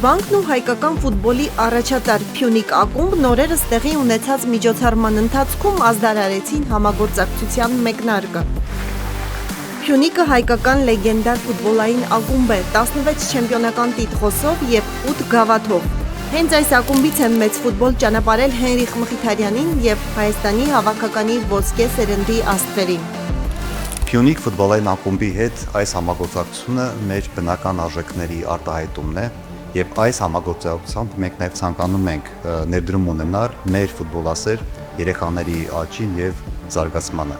բանկն ու հայկական ֆուտբոլի առաջատար Փյունիկ ակումբն օրերս տեղի ունեցած միջոցառման ընթացքում ազդարարեցին համագործակցության մեկնարկը։ Փյունիկը հայկական լեգենդար ֆուտբոլային ակումբ է 16 չեմպիոնական տիտղոսով և 8 գավաթով։ Հենց այս ակումբից է մեծ ֆուտբոլ ճանապարհել Հենրիխ Մխիթարյանին և Հայաստանի հավաքականի ոսկե սերնդի աստղերին։ Փյունիկ ֆուտբոլային ակումբի հետ այս համագործակցությունը մեր բնական արժեքների արտահայտումն է և այս համագործակցությամբ մենք նաև ցանկանում ենք ներդրում ունենալ մեր ֆուտբոլասեր երեխաների աճին և զարգացմանը։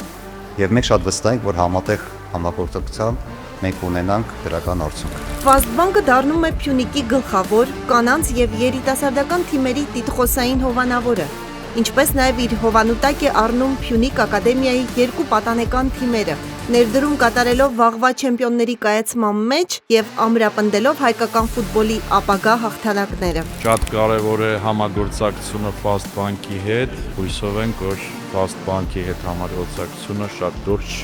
Եվ մենք շատ վստահ ենք, որ համատեղ համագործակցությամբ մենք ունենանք դրական արդյունք։ Ֆաստբանկը դառնում է Փյունիկի գլխավոր, կանանց և երիտասարդական թիմերի տիտղոսային հովանավորը, ինչպես նաև իր հովանու տակ է առնում Փյունիկ ակադեմիայի 2 պատանեկան թիմերը, ներդրում կատարելով վաղվա չեմպիոնների կայացման մեջ և ամրապնդելով հայկական ֆուտբոլի ապագա հաղթանակները։ Շատ կարևոր է համագործակցությունը Ֆաստբանկի հետ, հույսով ենք, որ Ֆաստբանկի հետ համագործակցությունը շատ լուրջ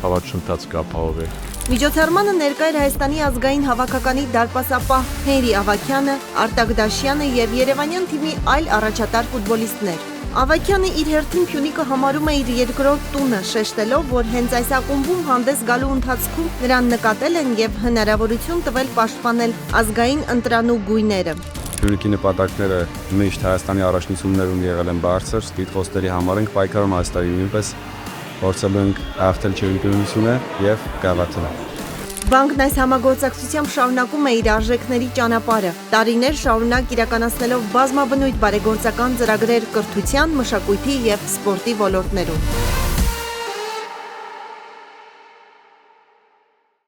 առաջընթաց կապահովի։ Միջոցառմանը ներկա էր Հայաստանի ազգային հավաքականի դարպասապահ Հենրի Ավագյանը, Արտակ Դաշյանը և երևանյան թիմի այլ առաջատար ֆուտբոլիստներ։ Ավագյանը իր հերթին Փյունիկը համարում է իր երկրորդ տունը, շեշտելով, որ հենց այս ակումբում հանդես գալու ընթացքում նրան նկատել են և հնարավորություն տվել պաշտպանել ազգային ընտրանու գույները։ Փյունիկի նպատակները միշտ Հայաստանի առաջնություններում եղել են բարձր, տիտղոսների համար ենք պայքարում, այս տարի նույնպես փորձելու ենք հաղթել չեմպիոնությունը և գավաթը։ Բանկն այս համագործակցությամբ շարունակում է իր արժեքների ճանապարհը, տարիներ շարունակ իրականացնելով բազմաբնույթ բարեգործական ծրագրեր կրթության, մշակույթի և սպորտի ոլորտներում։